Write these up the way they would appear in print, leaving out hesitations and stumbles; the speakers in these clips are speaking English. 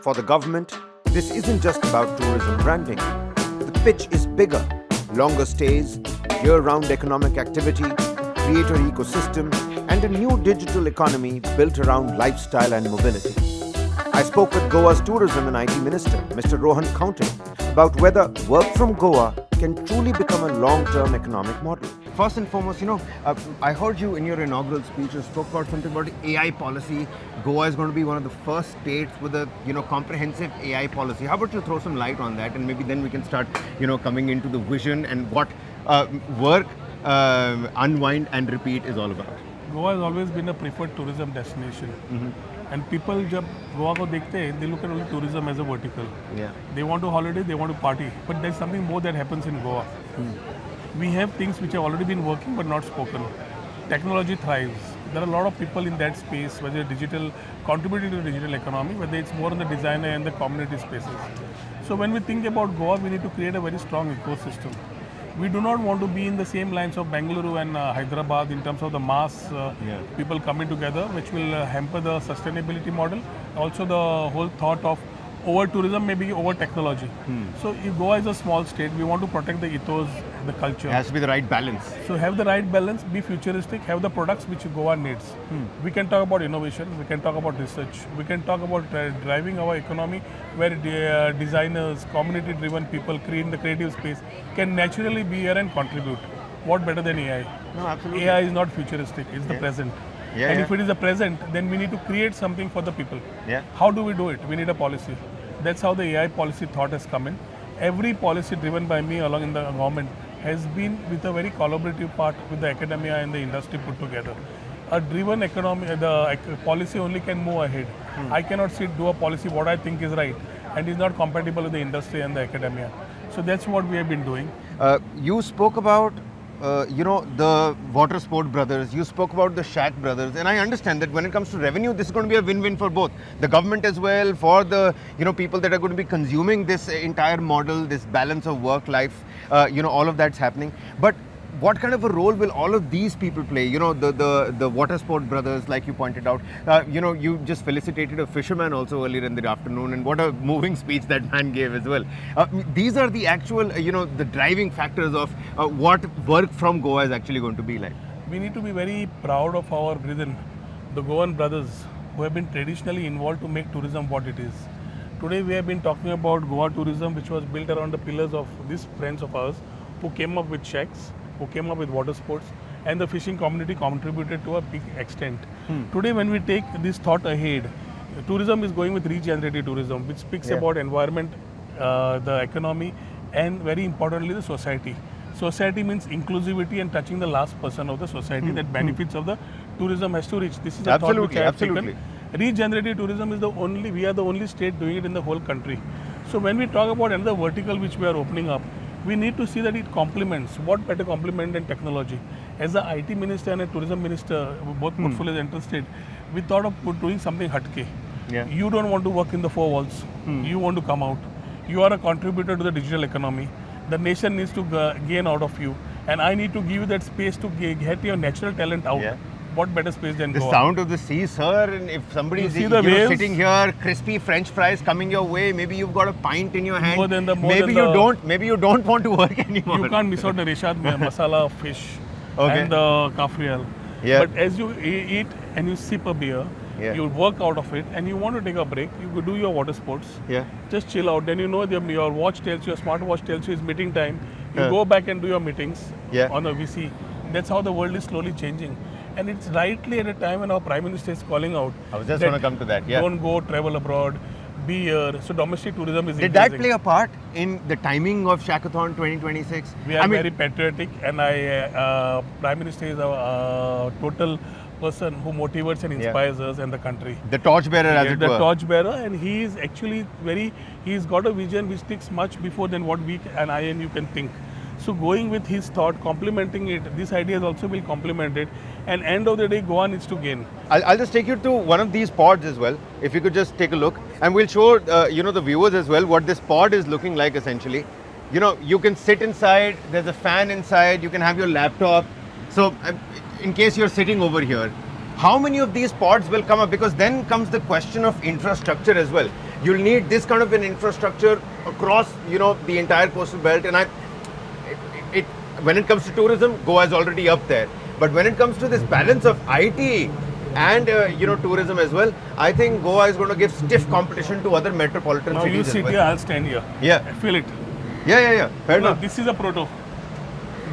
For the government, this isn't just about tourism branding. The pitch is bigger. Longer stays, year-round economic activity, creator ecosystem, and a new digital economy built around lifestyle and mobility. I spoke with Goa's Tourism and IT Minister, Mr. Rohan Khaunte, about whether work from Goa can truly become a long-term economic model. First and foremost, I heard you in your inaugural speech, you spoke about something about AI policy. Goa is going to be one of the first states with a, comprehensive AI policy. How about you throw some light on that, and maybe then we can start, coming into the vision and what work, unwind and repeat is all about. Goa has always been a preferred tourism destination. And people, जब Goa को देखते हैं, they look at only tourism as a vertical. Yeah. They want to holiday, they want to party. But there's something more that happens in Goa. We have things which have already been working but not spoken. Technology thrives. There are a lot of people in that space, whether digital, contributing to the digital economy, whether it's more on the designer and the community spaces. So when we think about Goa, we need to create a very strong ecosystem. We do not want to be in the same lines of Bengaluru and Hyderabad in terms of the mass people coming together, which will hamper the sustainability model. Also the whole thought of over tourism, maybe over technology. So if Goa is a small state, we want to protect the ethos, the culture. It has to be the right balance. So have the right balance, be futuristic, have the products which Goa needs. We can talk about innovation, we can talk about research, we can talk about driving our economy where designers, community-driven people in the creative space can naturally be here and contribute. What better than AI? No, absolutely. AI is not futuristic, it's the present. And if it is the present, then we need to create something for the people. How do we do it? We need a policy. That's how the AI policy thought has come in. Every policy driven by me along in the government has been with a very collaborative part with the academia and the industry put together. A driven economy, the policy only can move ahead. I cannot do a policy what I think is right and is not compatible with the industry and the academia. So that's what we have been doing. You spoke about the water sport brothers, you spoke about the Shack brothers, and I understand that when it comes to revenue, this is going to be a win-win for both. The government as well, for the people that are going to be consuming this entire model, this balance of work life, all of that's happening. But what kind of a role will all of these people play? The water sport brothers, like you pointed out. You just felicitated a fisherman also earlier in the afternoon, and what a moving speech that man gave as well. These are the actual, the driving factors of what work from Goa is actually going to be like. We need to be very proud of our brethren, the Goan brothers, who have been traditionally involved to make tourism what it is. Today we have been talking about Goa tourism, which was built around the pillars of these friends of ours who came up with shacks, who came up with water sports, and the fishing community contributed to a big extent. Today when we take this thought ahead, tourism is going with regenerative tourism, which speaks about environment, the economy, and very importantly the society. Society means inclusivity and touching the last person of the society that benefits of the tourism has to reach. This is a thought which I have taken. Regenerative tourism is we are the only state doing it in the whole country. So when we talk about another vertical which we are opening up, we need to see that it complements. What better complement than technology? As an IT minister and a tourism minister, both portfolios interested, we thought of doing something hatke. You don't want to work in the four walls. You want to come out. You are a contributor to the digital economy. The nation needs to gain out of you. And I need to give you that space to get your natural talent out. What better space than the Goa? Sound of the sea, sir. And if somebody is sitting here, crispy French fries coming your way, maybe you've got a pint in your hand. Maybe you don't want to work anymore. You can't miss out the reshad masala fish and the kafrial. But as you eat and you sip a beer, you work out of it, and you want to take a break, you could do your water sports. Just chill out. Then your watch tells you, your smartwatch tells you it's meeting time. You go back and do your meetings on the VC. That's how the world is slowly changing. And it's rightly at a time when our Prime Minister is calling out. I was just going to come to that. Don't go travel abroad, be here. So domestic tourism is increasing. Did that play a part in the timing of Shackathon 2026? We are very patriotic, and Prime Minister is a total person who motivates and inspires us and the country. The torchbearer, as it were. The torchbearer, and he is actually he's got a vision which thinks much before than what we and I and you can think. So going with his thought, complementing it, this idea has also been complemented, and end of the day, Goa needs to gain. I'll just take you to one of these pods as well, if you could just take a look, and we'll show the viewers as well what this pod is looking like essentially. You can sit inside, there's a fan inside, you can have your laptop. So in case you're sitting over here, how many of these pods will come up? Because then comes the question of infrastructure as well. You'll need this kind of an infrastructure across, the entire coastal belt. And when it comes to tourism, Goa is already up there. But when it comes to this balance of IT and tourism as well, I think Goa is going to give stiff competition to other metropolitan Now you cities as sit well. here, I'll stand here. Yeah. I feel it. Yeah. Fair Now, enough. this is a proto.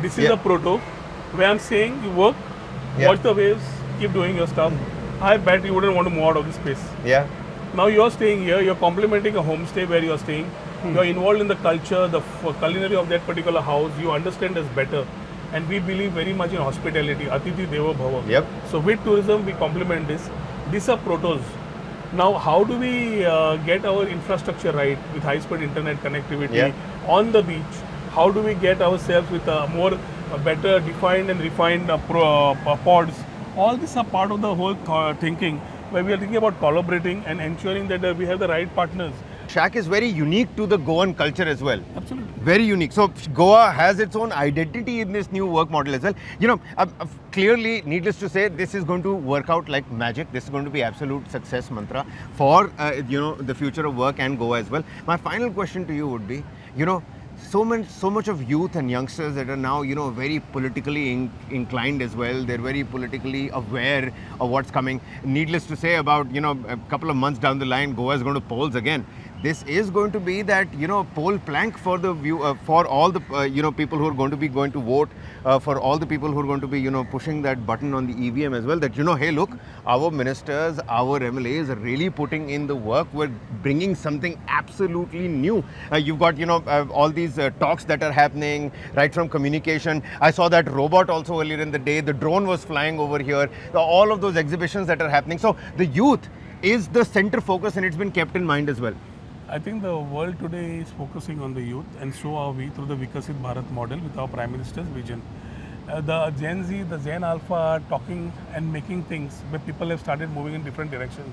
This is Yeah. a proto where I'm saying you work, Yeah. watch the waves, keep doing your stuff. I bet you wouldn't want to move out of this space. Yeah. Now you're staying here, you're complementing a homestay where you're staying. You're involved in the culture, the culinary of that particular house. You understand us better. And we believe very much in hospitality, Atithi Devo Bhava. Yep. So with tourism, we complement this. These are protos. Now, how do we get our infrastructure right with high-speed internet connectivity Yeah. on the beach? How do we get ourselves with a more better defined and refined pods? All these are part of the whole thinking where we are thinking about collaborating and ensuring that we have the right partners. Shack is very unique to the Goan culture as well. Absolutely. Very unique. So Goa has its own identity in this new work model as well. Clearly, needless to say, this is going to work out like magic. This is going to be absolute success mantra for the future of work and Goa as well. My final question to you would be, so much of youth and youngsters that are now very politically inclined as well. They're very politically aware of what's coming. Needless to say, about a couple of months down the line, Goa is going to polls again. This is going to be that poll plank for the for all the people who are going to be going to vote, for all the people who are going to be pushing that button on the EVM as well. That hey, look, our ministers, our MLAs are really putting in the work. We're bringing something absolutely new. You've got all these talks that are happening right from communication. I saw that robot also earlier in the day. The drone was flying over here. All of those exhibitions that are happening. So the youth is the center focus, and it's been kept in mind as well. I think the world today is focusing on the youth, and so are we through the Vikasit Bharat model with our Prime Minister's vision. The Gen Z, the Gen Alpha are talking and making things where people have started moving in different directions.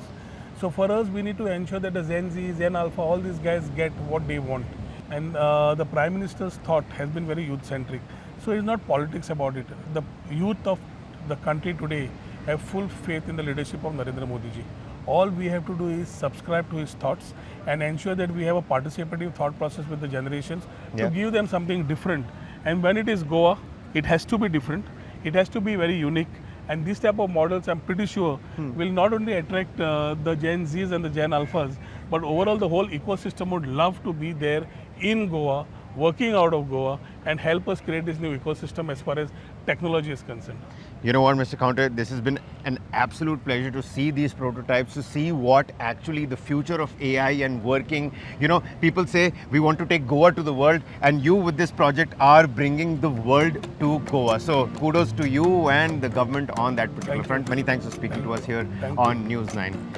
So for us, we need to ensure that the Gen Z, Gen Alpha, all these guys get what they want. And the Prime Minister's thought has been very youth-centric. So it's not politics about it. The youth of the country today have full faith in the leadership of Narendra Modi ji. All we have to do is subscribe to his thoughts and ensure that we have a participative thought process with the generations to give them something different. And when it is Goa, it has to be different. It has to be very unique. And this type of models, I'm pretty sure, will not only attract the Gen Zs and the Gen Alphas, but overall the whole ecosystem would love to be there in Goa, working out of Goa, and help us create this new ecosystem as far as technology is concerned. You know what, Mr. Khaunte, this has been an absolute pleasure to see these prototypes, to see what actually the future of AI and working. People say we want to take Goa to the world, and you with this project are bringing the world to Goa. So kudos to you and the government on that particular front. Many thanks for speaking to us here on News 9.